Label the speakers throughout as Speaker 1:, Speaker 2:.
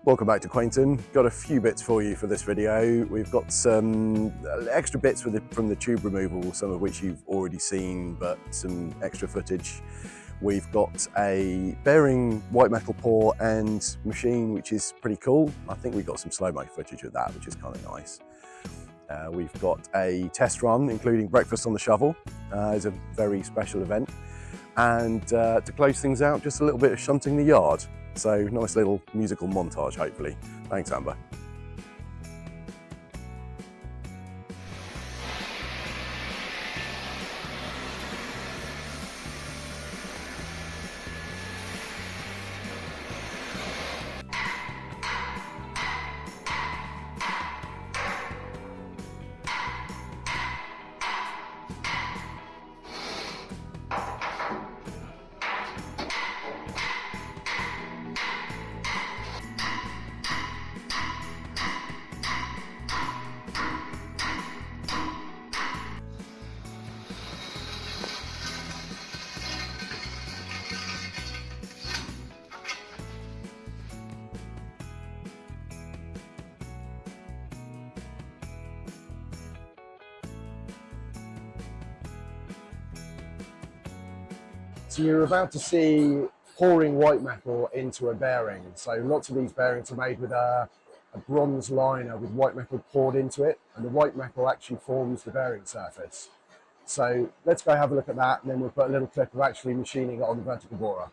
Speaker 1: Welcome back to Quainton. Got a few bits for you for this video. We've got some extra bits from the tube removal, some of which you've already seen, but some extra footage. We've got a bearing white metal pour and machine, which is pretty cool. I think we've got some slow-mo footage of that, which is kind of nice. We've got a test run, including breakfast on the shovel. It's a very special event. And to close things out, just a little bit of shunting the yard. So nice little musical montage, hopefully. Thanks, Amber.
Speaker 2: So you're about to see pouring white metal into a bearing. So lots of these bearings are made with a bronze liner with white metal poured into it, and the white metal actually forms the bearing surface. So let's go have a look at that, and then we'll put a little clip of actually machining it on the vertical borer.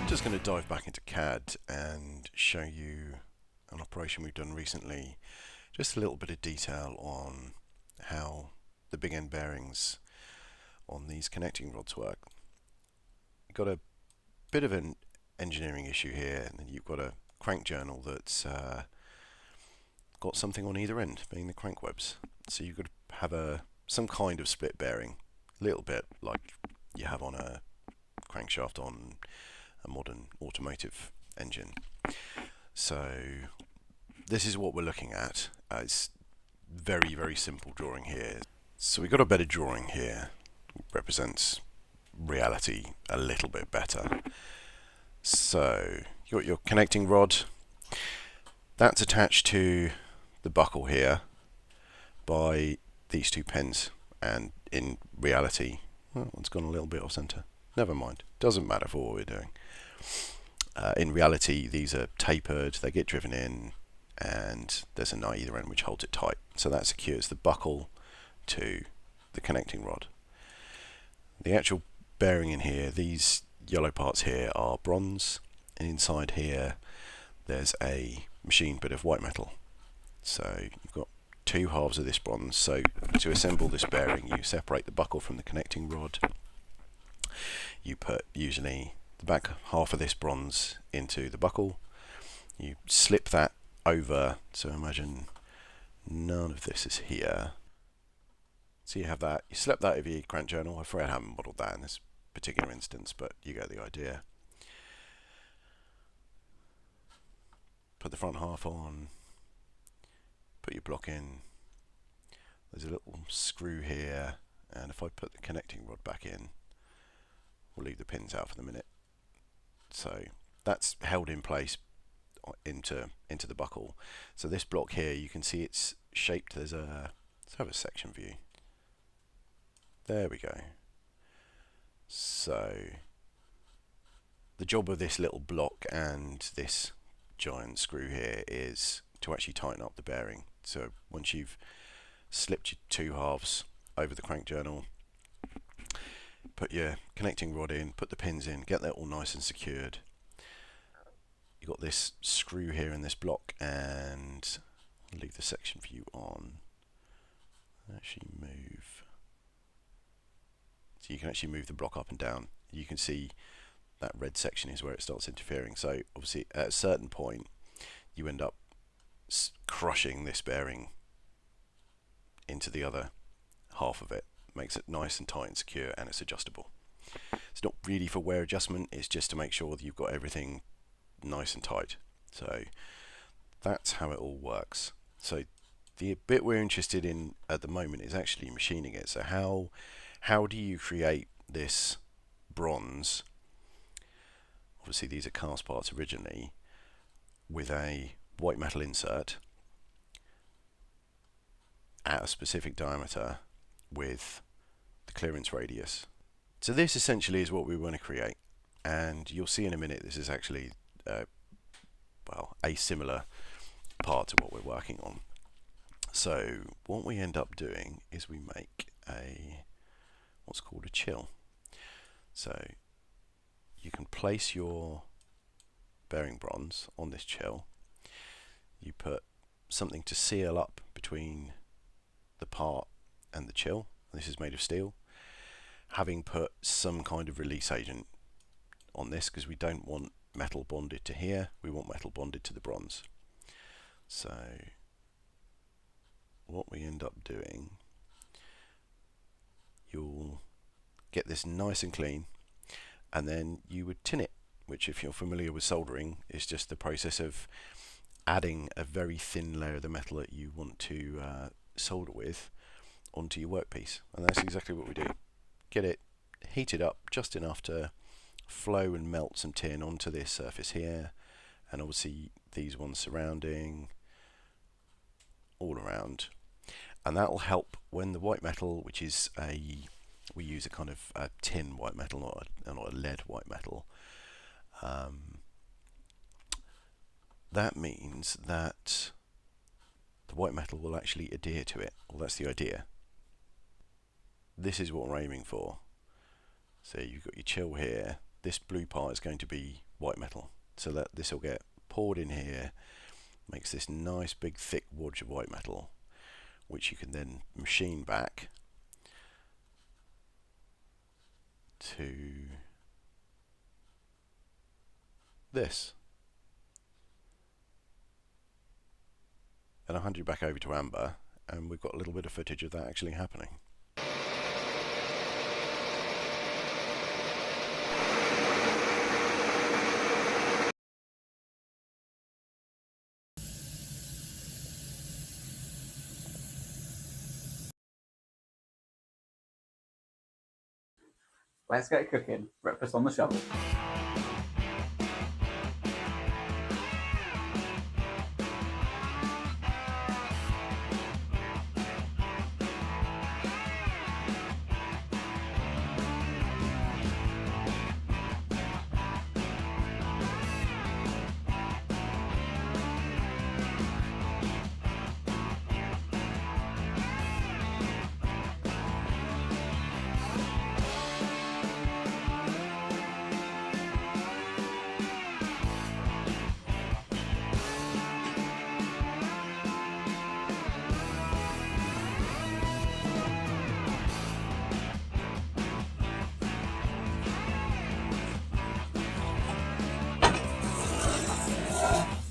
Speaker 1: Just going to dive back into CAD and show you an operation we've done recently. Just a little bit of detail on how the big end bearings on these connecting rods work. You've got a bit of an engineering issue here, and then you've got a crank journal that's got something on either end, being the crank webs. So you've got to have some kind of split bearing, a little bit like you have on a crankshaft on a modern automotive engine. So this is what we're looking at. It's very, very simple drawing here. So we've got a better drawing here. It represents reality a little bit better. So you've got your connecting rod. That's attached to the buckle here by these two pins. And in reality, well, it's gone a little bit off center. Never mind. Doesn't matter for what we're doing. In reality, these are tapered, they get driven in, and there's a nut either end which holds it tight. So that secures the buckle to the connecting rod. The actual bearing in here, these yellow parts here are bronze, and inside here there's a machined bit of white metal. So you've got two halves of this bronze. So to assemble this bearing, you separate the buckle from the connecting rod. You put usually the back half of this bronze into the buckle. You slip that over, so imagine none of this is here. So you have that, you slip that over your crank journal. I'm afraid I haven't modelled that in this particular instance, but you get the idea. Put the front half on, block in, there's a little screw here, and if I put the connecting rod back in, we'll leave the pins out for the minute. So that's held in place into the buckle. So this block here, you can see it's shaped. Let's have a section view. There we go. So the job of this little block and this giant screw here is to actually tighten up the bearing. So once you've slipped your two halves over the crank journal, put your connecting rod in, put the pins in, get that all nice and secured. You've got this screw here in this block, and I'll leave the section view on. Actually move. So you can actually move the block up and down. You can see that red section is where it starts interfering. So obviously at a certain point you end up crushing this bearing into the other half of it. Makes it nice and tight and secure, and it's adjustable. It's not really for wear adjustment, it's just to make sure that you've got everything nice and tight. So that's how it all works. So the bit we're interested in at the moment is actually machining it. So how do you create this bronze? Obviously these are cast parts originally, with a white metal insert at a specific diameter with the clearance radius. So this essentially is what we want to create, and you'll see in a minute this is actually a similar part to what we're working on. So what we end up doing is we make what's called a chill. So you can place your bearing bronze on this chill. You put something to seal up between the part and the chill. This is made of steel. Having put some kind of release agent on this, because we don't want metal bonded to here, we want metal bonded to the bronze. So what we end up doing, you'll get this nice and clean, and then you would tin it, which, if you're familiar with soldering, is just the process of adding a very thin layer of the metal that you want to solder with onto your workpiece. And that's exactly what we do. Get it heated up just enough to flow and melt some tin onto this surface here, and obviously these ones surrounding, all around. And that will help when the white metal, which is we use a kind of a tin white metal, not a lead white metal. That means that the white metal will actually adhere to it. Well, that's the idea. This is what we're aiming for. So you've got your chill here. This blue part is going to be white metal. So that this will get poured in here, makes this nice big thick wodge of white metal, which you can then machine back to this. And I'll hand you back over to Amber, and we've got a little bit of footage of that actually happening.
Speaker 3: Let's get cooking. Breakfast on the shovel.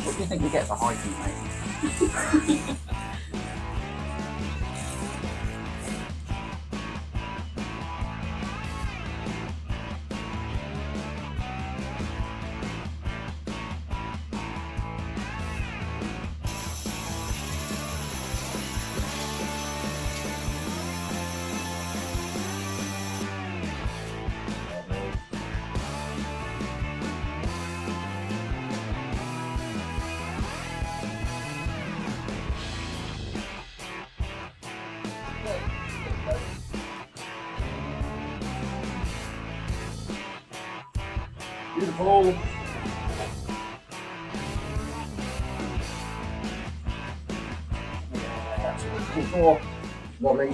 Speaker 3: What do you think you get for hiking, mate?
Speaker 2: Beautiful. Before wobbling.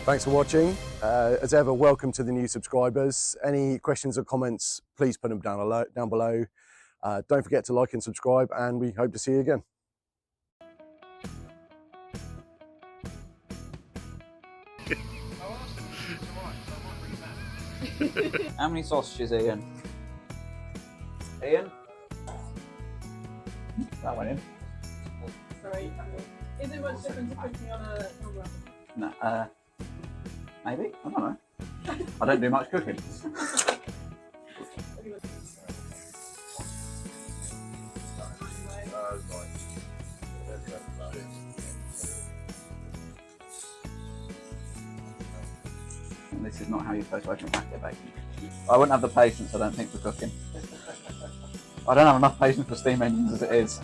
Speaker 2: Thanks for watching. As ever, welcome to the new subscribers. Any questions or comments, please put them down below. Don't forget to like and subscribe, and we hope to see you again.
Speaker 3: How many sausages, Ian? Ian? That went in.
Speaker 4: Sorry. Is there much difference to cooking on a camera?
Speaker 3: No, maybe? I don't know. I don't do much cooking. This is not how you're supposed to open a packet of bacon. I wouldn't have the patience, I don't think, for cooking. I don't have enough patience for steam engines as it is.